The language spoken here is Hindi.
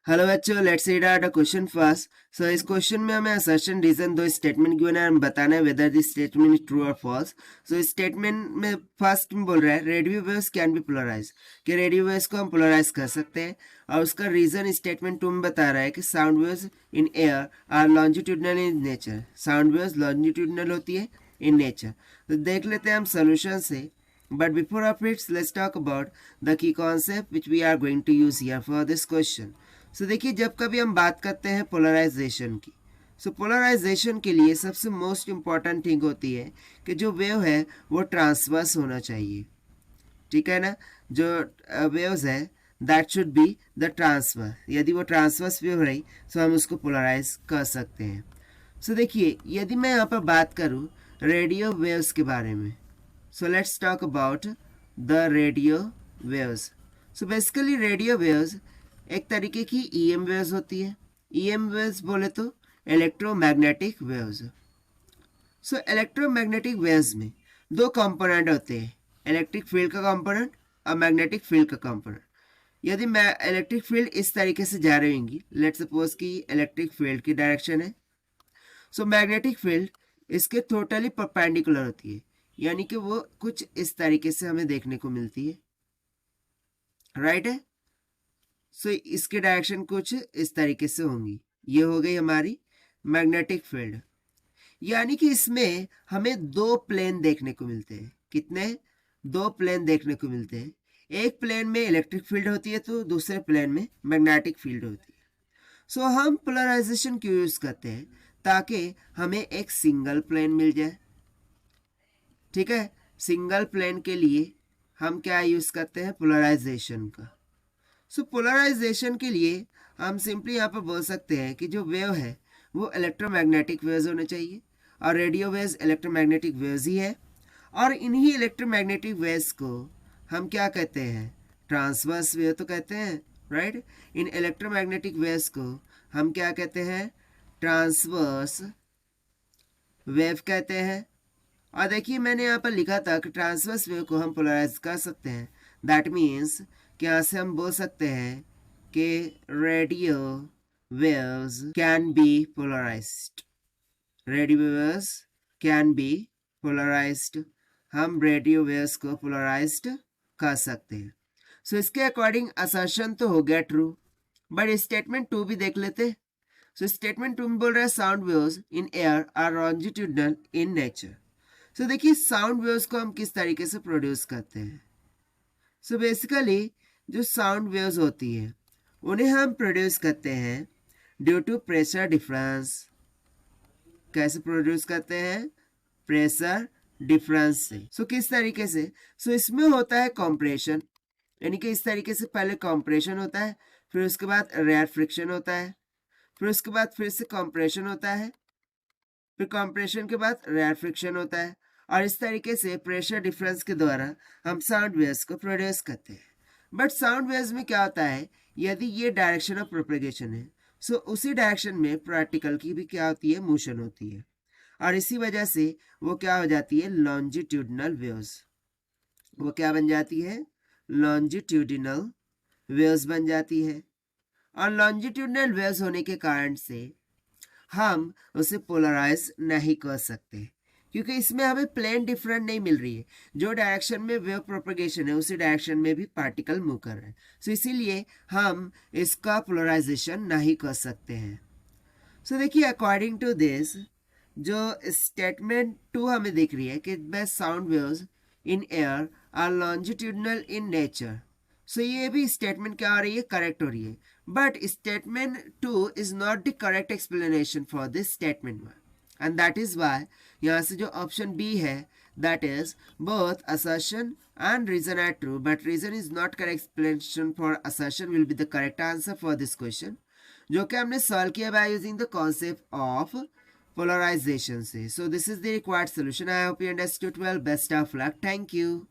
हेलो बच्चों, let's read out a question first. So इस क्वेश्चन में हमें असर्शन रीजन दो स्टेटमेंट गिवन है, हम बताना है whether this statement is true और फॉल्स। सो इस स्टेटमेंट में फर्स्ट में बोल रहा है radio waves can be polarise, कि रेडियो वेव्स को हम पोलराइज कर सकते हैं। और उसका रीजन स्टेटमेंट टू में बता रहा है कि sound waves in air are longitudinal in nature, sound waves longitudinal होती है इन नेचर। तो देख लेते हैं हम सोल्यूशन से। But before of it, let's talk about the key concept which we are going to use here for this question. So देखिए, जब कभी हम बात करते हैं पोलराइजेशन की, सो पोलराइजेशन के लिए सबसे मोस्ट इम्पॉर्टेंट थिंग होती है कि जो वेव है वो ट्रांसवर्स होना चाहिए। ठीक है ना, जो वेव्स है that should be the transfer. यदि वो ट्रांसवर्स वेव रही तो हम उसको पोलराइज कर सकते हैं। सो देखिए, यदि मैं यहाँ पर बात करूँ रेडियो वेव्स के बारे में, so let's talk about the radio waves. So basically radio waves एक तरीके की EM waves होती है। EM waves बोले तो इलेक्ट्रोमैग्नेटिक वेव्स। सो इलेक्ट्रोमैग्नेटिक वेव्स में दो कंपोनेंट होते हैं, इलेक्ट्रिक फील्ड का कंपोनेंट और मैग्नेटिक फील्ड का कंपोनेंट। यदि मैं इलेक्ट्रिक फील्ड इस तरीके से जा रही होंगी, लेट सपोज कि इलेक्ट्रिक फील्ड की डायरेक्शन है, सो मैग्नेटिक फील्ड इसके टोटली परपेंडिकुलर होती है, यानी कि वो कुछ इस तरीके से हमें देखने को मिलती है। राइट है, सो इसके डायरेक्शन कुछ इस तरीके से होंगी। ये हो गई हमारी मैग्नेटिक फील्ड, यानी कि इसमें हमें दो प्लेन देखने को मिलते हैं। कितने? दो प्लेन देखने को मिलते हैं। एक प्लेन में इलेक्ट्रिक फील्ड होती है तो दूसरे प्लेन में मैग्नेटिक फील्ड होती है। सो हम पोलराइजेशन क्यों यूज करते हैं? ताकि हमें एक सिंगल प्लेन मिल जाए। ठीक है, सिंगल प्लेन के लिए हम क्या यूज करते हैं? पोलराइजेशन का। सो पोलराइजेशन के लिए हम सिंपली यहाँ पर बोल सकते हैं कि जो वेव है वो इलेक्ट्रोमैग्नेटिक वेव्स होने चाहिए, और रेडियो वेव्स इलेक्ट्रोमैग्नेटिक वेव्स ही है। और इन्हीं इलेक्ट्रोमैग्नेटिक वेव्स को हम क्या कहते हैं? ट्रांसवर्स वेव तो कहते हैं, राइट। इन इलेक्ट्रोमैग्नेटिक वेव्स को हम क्या कहते हैं? ट्रांसवर्स वेव कहते हैं। और देखिए, मैंने यहाँ पर लिखा था कि ट्रांसवर्स वेव को हम पोलराइज कर सकते हैं। दैट मीन्स कि यहाँ से हम बोल सकते हैं कि radio waves can be polarised, radio waves can be polarised. हम रेडियो वेव्स को पोलराइज्ड कर सकते हैं। सो इसके अकॉर्डिंग असर्शन तो हो गया ट्रू, बट स्टेटमेंट टू भी देख लेते। सो स्टेटमेंट टू में बोल रहा है sound waves in air are longitudinal in nature. So देखिए, साउंड वेव्स को हम किस तरीके से प्रोड्यूस करते हैं। सो बेसिकली जो साउंड वेव्स होती है उन्हें हम प्रोड्यूस करते हैं ड्यू टू प्रेशर डिफरेंस। कैसे प्रोड्यूस करते हैं? प्रेशर डिफरेंस से। सो किस तरीके से? सो इसमें होता है कॉम्प्रेशन, यानी कि इस तरीके से पहले कॉम्प्रेशन होता है, फिर उसके बाद रेयर फ्रिक्शन होता है, फिर उसके बाद फिर से कॉम्प्रेशन होता है, फिर कॉम्प्रेशन के बाद रेयर फ्रिक्शन होता है। और इस तरीके से प्रेशर डिफरेंस के द्वारा हम साउंड वेव्स को प्रोड्यूस करते हैं। बट साउंड वेव्स में क्या होता है, यदि ये डायरेक्शन ऑफ प्रोपेगेशन है, सो उसी डायरेक्शन में पार्टिकल की भी क्या होती है? मोशन होती है। और इसी वजह से वो क्या हो जाती है? Longitudinal waves. वो क्या बन जाती है? लॉन्जिट्यूडिनल वेव्स बन जाती है। और लॉन्जिट्यूडनल वेव्स होने के कारण से हम उसे पोलराइज नहीं कर सकते, क्योंकि इसमें हमें प्लेन डिफरेंट नहीं मिल रही है। जो डायरेक्शन में वेव प्रोपेगेशन है उसी डायरेक्शन में भी पार्टिकल मूव कर रहे हैं। सो इसीलिए हम इसका पोलराइजेशन नहीं कर सकते हैं। सो देखिए, अकॉर्डिंग टू दिस जो स्टेटमेंट टू हमें दिख रही है कि best sound waves in air are longitudinal in nature. So ये भी स्टेटमेंट क्या हो रही है? करेक्ट हो रही है। But statement two is not the correct explanation for this statement one, and that is why यहाँ से जो ऑप्शन बी है, that is both assertion and reason are true, but reason is not correct explanation for assertion will be the correct answer for this question, जो कि हमने सॉल्व किया by using the concept of polarisation से। So this is the required solution. I hope you understood well. Best of luck. Thank you.